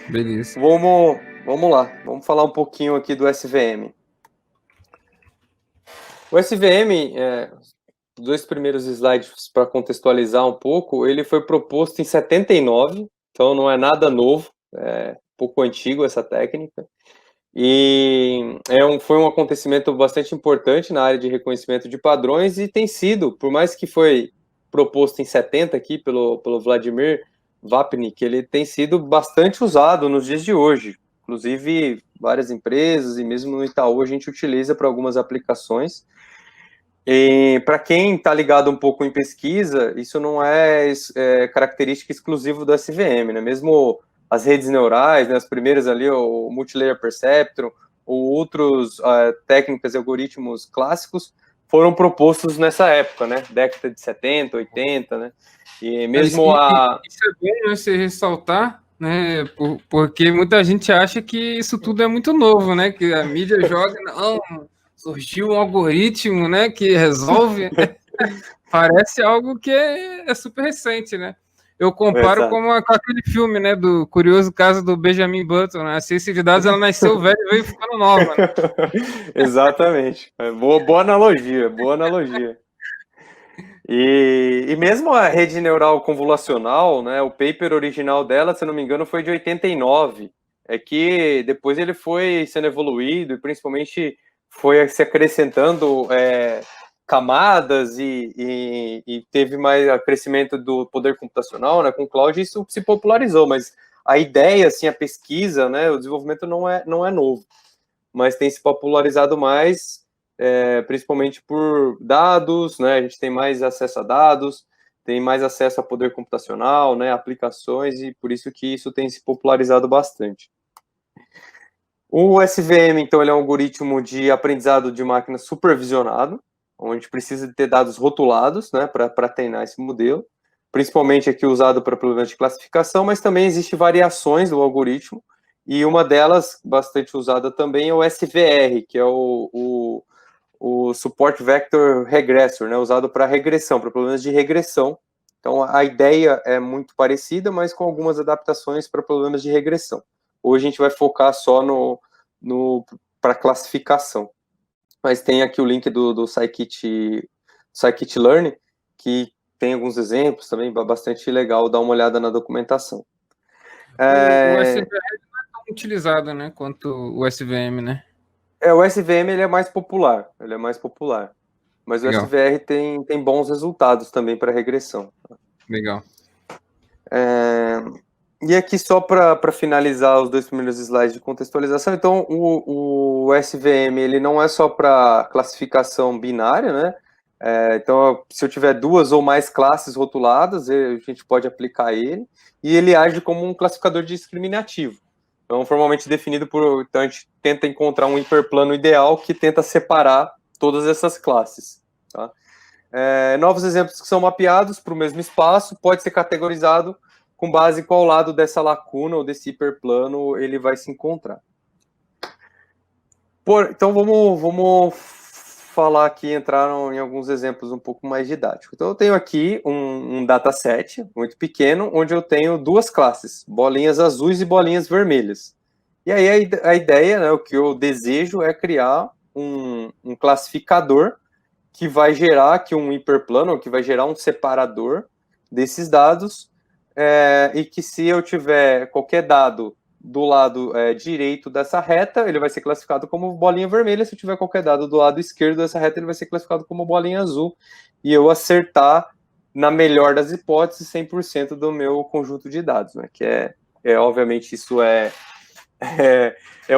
Beleza. Vamos lá, vamos falar um pouquinho aqui do SVM. O SVM, os dois primeiros slides para contextualizar um pouco, ele foi proposto em 79, então não é nada novo, é um pouco antigo essa técnica. E foi um acontecimento bastante importante na área de reconhecimento de padrões e tem sido, por mais que foi proposto em 70 aqui pelo Vladimir Vapnik, ele tem sido bastante usado nos dias de hoje. Inclusive, várias empresas e mesmo no Itaú a gente utiliza para algumas aplicações. E para quem está ligado um pouco em pesquisa, isso não é característica exclusiva do SVM, né? Mesmo as redes neurais, né, as primeiras ali, o Multilayer Perceptron, ou outros técnicas e algoritmos clássicos, foram propostos nessa época, né? Década de 70, 80, né? E mesmo Isso é bom, né, você ressaltar, né? Porque muita gente acha que isso tudo é muito novo, né? Que a mídia joga, não, surgiu um algoritmo, né? Que resolve. Parece algo que é super recente, né? Eu comparo com aquele filme, né? Do curioso caso do Benjamin Button, né? A ciência de dados, ela nasceu velha e veio ficando nova, né? Exatamente. Boa analogia, boa analogia. E mesmo a rede neural convolucional, né, o paper original dela, se não me engano, foi de 89. É que depois ele foi sendo evoluído e principalmente foi se acrescentando camadas e teve mais crescimento do poder computacional, né, com o cloud, e isso se popularizou, mas a ideia, assim, a pesquisa, né, o desenvolvimento não é novo, mas tem se popularizado mais, principalmente por dados, né? A gente tem mais acesso a dados, tem mais acesso a poder computacional, né? Aplicações, e por isso que isso tem se popularizado bastante. O SVM, então, ele é um algoritmo de aprendizado de máquina supervisionado, onde precisa ter dados rotulados, né, para treinar esse modelo, principalmente aqui usado para problemas de classificação, mas também existem variações do algoritmo, e uma delas, bastante usada também, é o SVR, que é o Support Vector Regressor, né, usado para regressão, para problemas de regressão. Então, a ideia é muito parecida, mas com algumas adaptações para problemas de regressão. Hoje a gente vai focar só para classificação. Mas tem aqui o link do Scikit-Learn, que tem alguns exemplos também, bastante legal, dá uma olhada na documentação. O SVR não é tão utilizado, né, quanto o SVM, né? O SVM ele é mais popular, mas Legal. o SVR tem bons resultados também para regressão. Legal. E aqui só para finalizar os dois primeiros slides de contextualização, então o SVM ele não é só para classificação binária, né? Então, se eu tiver duas ou mais classes rotuladas, a gente pode aplicar ele, e ele age como um classificador discriminativo. Então, formalmente definido então a gente tenta encontrar um hiperplano ideal que tenta separar todas essas classes. Tá? Novos exemplos que são mapeados para o mesmo espaço, pode ser categorizado com base em qual lado dessa lacuna ou desse hiperplano ele vai se encontrar. Então vamos falar aqui, entraram em alguns exemplos um pouco mais didáticos. Então eu tenho aqui um dataset muito pequeno, onde eu tenho duas classes, bolinhas azuis e bolinhas vermelhas. E aí a ideia, né, o que eu desejo é criar um classificador que vai gerar aqui um hiperplano, que vai gerar um separador desses dados, e que se eu tiver qualquer dado do lado direito dessa reta, ele vai ser classificado como bolinha vermelha, se eu tiver qualquer dado do lado esquerdo dessa reta, ele vai ser classificado como bolinha azul, e eu acertar, na melhor das hipóteses, 100% do meu conjunto de dados, né? Que obviamente, isso é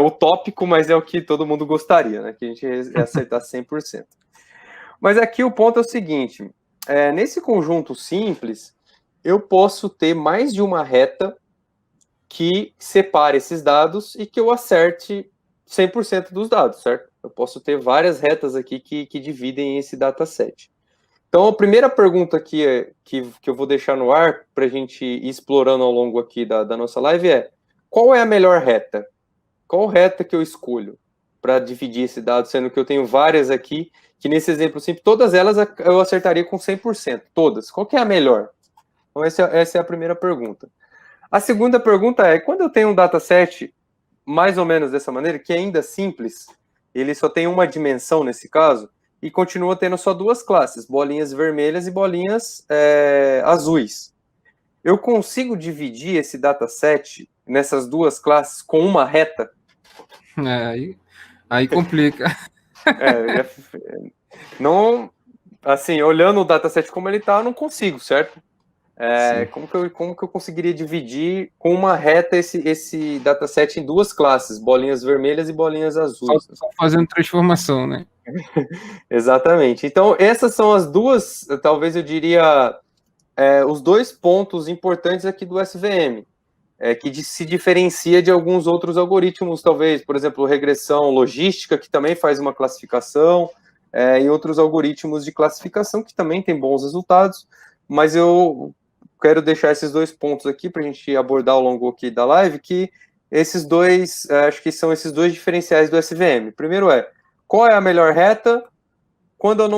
utópico, mas é o que todo mundo gostaria, né? Que a gente acertar 100%. Mas aqui o ponto é o seguinte, nesse conjunto simples, eu posso ter mais de uma reta que separe esses dados e que eu acerte 100% dos dados, certo? Eu posso ter várias retas aqui que dividem esse dataset. Então, a primeira pergunta aqui que eu vou deixar no ar para a gente ir explorando ao longo aqui da nossa live qual é a melhor reta? Qual reta que eu escolho para dividir esse dado, sendo que eu tenho várias aqui, que nesse exemplo simples, todas elas eu acertaria com 100%, todas. Qual que é a melhor? Então, essa é a primeira pergunta. A segunda pergunta é, quando eu tenho um dataset mais ou menos dessa maneira, que é ainda simples, ele só tem uma dimensão nesse caso, e continua tendo só duas classes, bolinhas vermelhas e bolinhas azuis. Eu consigo dividir esse dataset nessas duas classes com uma reta? Aí complica. Não, assim, olhando o dataset como ele está, eu não consigo, certo? Como que eu conseguiria dividir com uma reta esse dataset em duas classes, bolinhas vermelhas e bolinhas azuis? Só fazendo transformação, né? Exatamente. Então, essas são as duas, talvez eu diria, os dois pontos importantes aqui do SVM, que se diferencia de alguns outros algoritmos, talvez, por exemplo, regressão logística, que também faz uma classificação, e outros algoritmos de classificação que também têm bons resultados, mas eu quero deixar esses dois pontos aqui para a gente abordar ao longo aqui da live, que esses dois, acho que são esses dois diferenciais do SVM. Primeiro qual é a melhor reta? Quando eu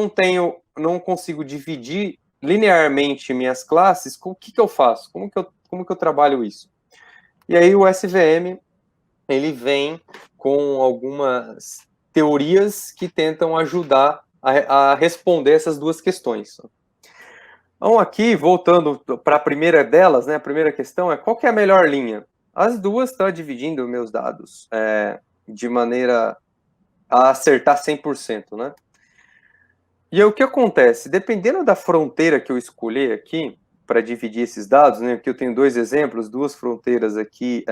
não consigo dividir linearmente minhas classes, o que eu faço? Como que eu trabalho isso? E aí o SVM, ele vem com algumas teorias que tentam ajudar a responder essas duas questões. Então, aqui, voltando para a primeira delas, né, a primeira questão é qual que é a melhor linha? As duas estão dividindo meus dados de maneira a acertar 100%, né? E aí, o que acontece? Dependendo da fronteira que eu escolher aqui, para dividir esses dados, né? Aqui eu tenho dois exemplos, duas fronteiras aqui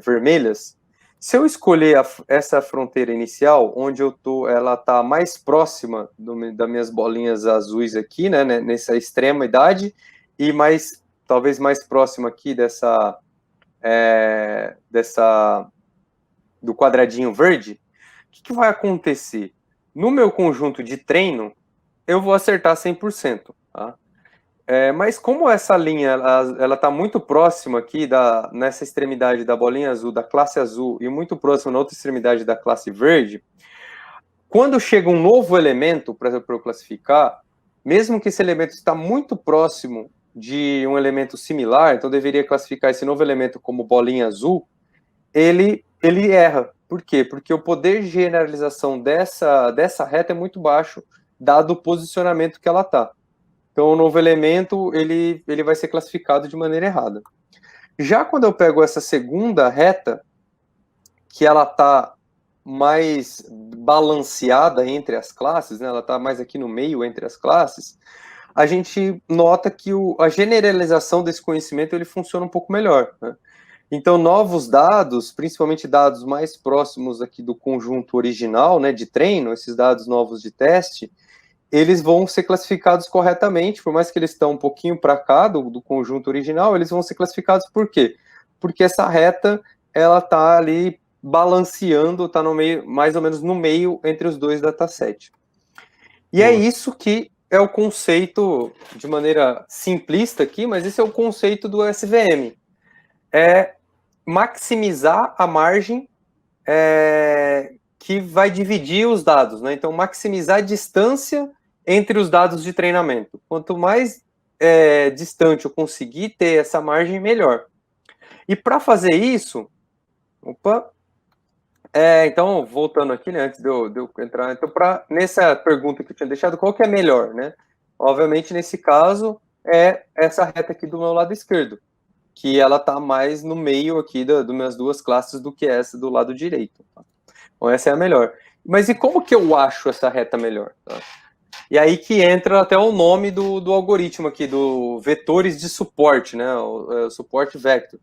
vermelhas. Se eu escolher essa fronteira inicial, onde eu tô, ela está mais próxima das minhas bolinhas azuis aqui, né? Nessa extrema idade, e talvez mais próxima aqui do quadradinho verde, o que vai acontecer? No meu conjunto de treino, eu vou acertar 100%, tá? Mas como essa linha ela está muito próxima aqui nessa extremidade da bolinha azul, da classe azul, e muito próxima na outra extremidade da classe verde, quando chega um novo elemento para eu classificar, mesmo que esse elemento está muito próximo de um elemento similar, então eu deveria classificar esse novo elemento como bolinha azul, ele erra. Por quê? Porque o poder de generalização dessa reta é muito baixo, dado o posicionamento que ela está. Então, o novo elemento, ele vai ser classificado de maneira errada. Já quando eu pego essa segunda reta, que ela está mais balanceada entre as classes, né? Ela está mais aqui no meio entre as classes, a gente nota que a generalização desse conhecimento ele funciona um pouco melhor, né? Então, novos dados, principalmente dados mais próximos aqui do conjunto original, né, de treino, esses dados novos de teste, eles vão ser classificados corretamente, por mais que eles estão um pouquinho para cá do conjunto original, eles vão ser classificados por quê? Porque essa reta, ela está ali balanceando, está no meio, mais ou menos no meio entre os dois datasets. E é isso que é o conceito, de maneira simplista aqui, mas esse é o conceito do SVM. É maximizar a margem que vai dividir os dados, né? Então, maximizar a distância entre os dados de treinamento. Quanto mais distante eu conseguir ter essa margem, melhor. E para fazer isso, então, voltando aqui, né, antes de eu entrar, então, nessa pergunta que eu tinha deixado, qual que é melhor, né? Obviamente, nesse caso, é essa reta aqui do meu lado esquerdo, que ela está mais no meio aqui das minhas duas classes do que essa do lado direito. Tá? Então, essa é a melhor. Mas e como que eu acho essa reta melhor? Tá? E aí que entra até o nome do algoritmo aqui, do vetores de suporte, né? O suporte vector.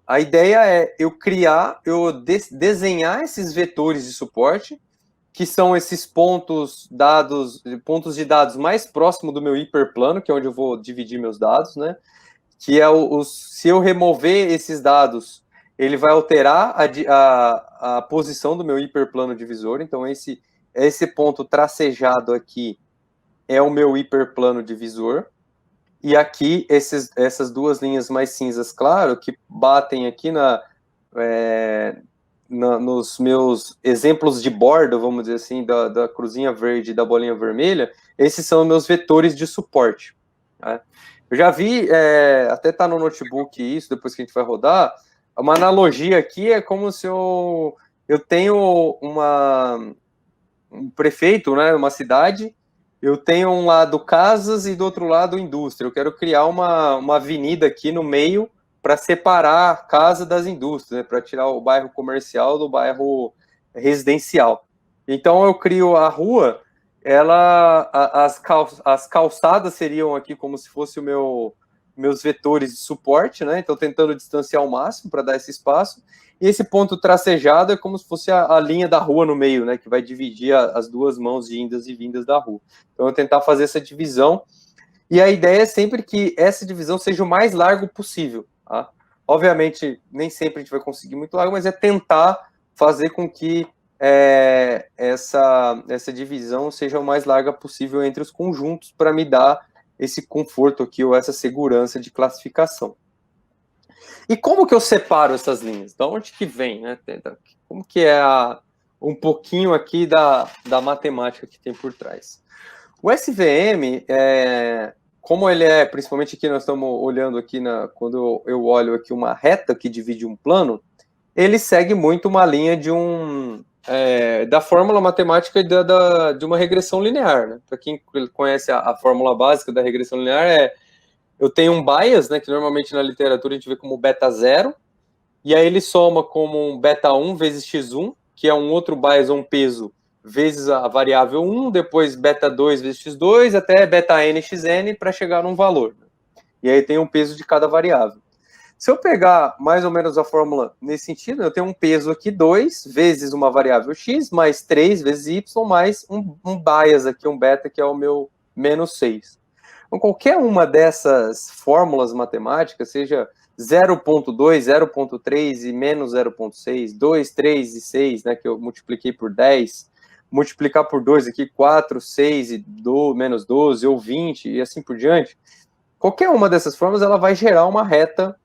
A ideia é eu desenhar esses vetores de suporte, que são esses pontos de dados mais próximo do meu hiperplano, que é onde eu vou dividir meus dados, né? Que é se eu remover esses dados, ele vai alterar a posição do meu hiperplano divisor. Então, esse ponto tracejado aqui é o meu hiperplano divisor. E aqui, essas duas linhas mais cinzas, claro, que batem aqui nos meus exemplos de borda, vamos dizer assim, da cruzinha verde e da bolinha vermelha, esses são meus vetores de suporte. Tá? Eu já vi, até tá no notebook isso, depois que a gente vai rodar, uma analogia aqui é como se eu tenho um prefeito, né, uma cidade, eu tenho um lado casas e do outro lado indústria. Eu quero criar uma avenida aqui no meio para separar a casa das indústrias, né, para tirar o bairro comercial do bairro residencial. Então eu crio a rua, as calçadas seriam aqui como se fosse meus vetores de suporte, né? Então tentando distanciar ao máximo para dar esse espaço. E esse ponto tracejado é como se fosse a linha da rua no meio, né? Que vai dividir as duas mãos de indas e vindas da rua. Então eu tentar fazer essa divisão. E a ideia é sempre que essa divisão seja o mais largo possível. Tá? Obviamente, nem sempre a gente vai conseguir muito largo, mas é tentar fazer com que essa divisão seja o mais larga possível entre os conjuntos para me dar esse conforto aqui ou essa segurança de classificação. E como que eu separo essas linhas? Da onde que vem, né? Como que é um pouquinho aqui da matemática que tem por trás? O SVM, como ele é, principalmente aqui nós estamos olhando aqui, quando eu olho aqui uma reta que divide um plano, ele segue muito uma linha da fórmula matemática de uma regressão linear. Né? Para quem conhece a fórmula básica da regressão linear, eu tenho um bias, né, que normalmente na literatura a gente vê como beta 0, e aí ele soma como um beta 1 vezes x1, que é um outro bias ou um peso, vezes a variável 1, depois beta 2 vezes x2, até beta n xn para chegar num valor. E aí tem um peso de cada variável. Se eu pegar mais ou menos a fórmula nesse sentido, eu tenho um peso aqui 2 vezes uma variável x, mais 3 vezes y, mais um bias aqui, um beta, que é o meu menos 6. Então, qualquer uma dessas fórmulas matemáticas, seja 0.2, 0.3 e menos 0.6, 2, 3 e 6, né, que eu multipliquei por 10, multiplicar por 2 aqui, 4, 6 e menos 12, ou 20, e assim por diante, qualquer uma dessas fórmulas, ela vai gerar uma reta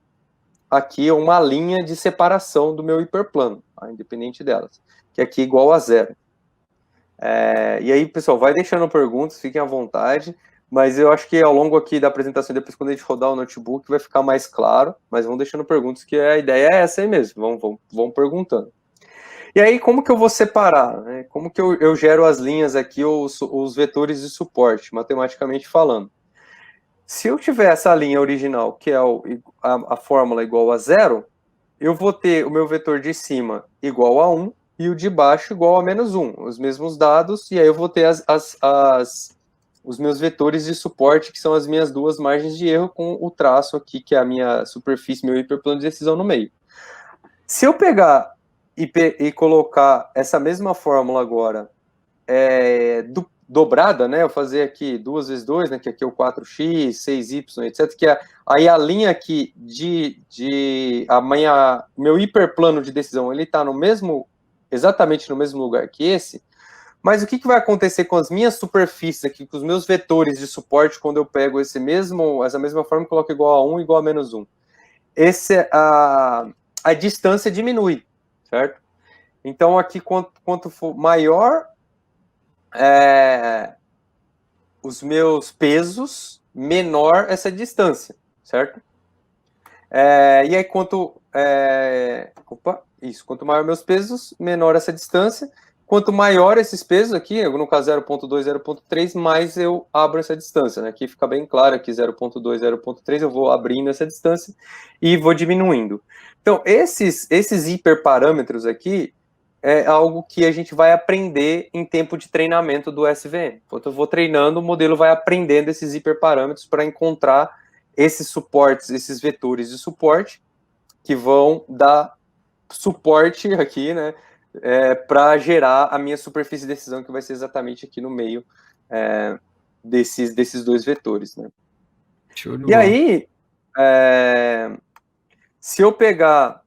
aqui, uma linha de separação do meu hiperplano, tá? Independente delas, que aqui é igual a 0. E aí, pessoal, vai deixando perguntas, fiquem à vontade, mas eu acho que ao longo aqui da apresentação, depois quando a gente rodar o notebook, vai ficar mais claro, mas vão deixando perguntas, que a ideia é essa aí mesmo, vão perguntando. E aí, como que eu vou separar? Né? Como que eu gero as linhas aqui, os vetores de suporte, matematicamente falando? Se eu tiver essa linha original, que é a fórmula igual a 0, eu vou ter o meu vetor de cima igual a 1 e o de baixo igual a menos 1, os mesmos dados, e aí eu vou ter os meus vetores de suporte, que são as minhas duas margens de erro, com o traço aqui, que é a minha superfície, meu hiperplano de decisão no meio. Se eu pegar e colocar essa mesma fórmula agora dobrada, né? Eu fazer aqui 2 vezes 2, né? Que aqui é o 4x, 6y, etc. Que aí a linha aqui meu hiperplano de decisão, ele está exatamente no mesmo lugar que esse. Mas o que vai acontecer com as minhas superfícies aqui, com os meus vetores de suporte, quando eu pego essa mesma forma e coloco igual a 1 igual a menos 1? A distância diminui, certo? Então, aqui, quanto for maior os meus pesos, menor essa distância, certo? E aí, quanto maior meus pesos, menor essa distância. Quanto maior esses pesos aqui, no caso 0.2, 0.3, mais eu abro essa distância, né? Aqui fica bem claro que 0.2, 0.3, eu vou abrindo essa distância e vou diminuindo. Então, esses hiperparâmetros aqui é algo que a gente vai aprender em tempo de treinamento do SVM. Enquanto eu vou treinando, o modelo vai aprendendo esses hiperparâmetros para encontrar esses suportes, esses vetores de suporte, que vão dar suporte aqui, né? Para gerar a minha superfície de decisão, que vai ser exatamente aqui no meio desses dois vetores, né? E aí, se eu pegar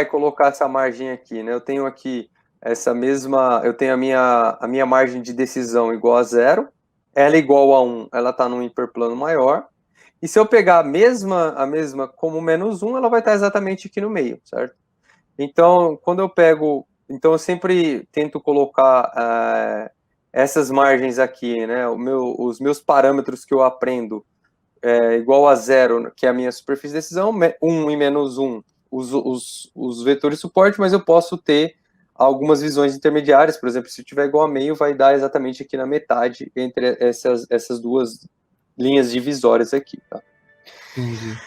e colocar essa margem aqui, né? Eu tenho aqui eu tenho a minha margem de decisão igual a 0, ela é igual a 1, ela está num hiperplano maior, e se eu pegar a mesma como menos 1, ela vai estar exatamente aqui no meio, certo? Então, eu sempre tento colocar essas margens aqui, né, os meus parâmetros que eu aprendo é igual a 0, que é a minha superfície de decisão, 1 e menos 1, os vetores suporte, mas eu posso ter algumas visões intermediárias, por exemplo, se tiver igual a meio, vai dar exatamente aqui na metade entre essas duas linhas divisórias aqui, tá? Entendi.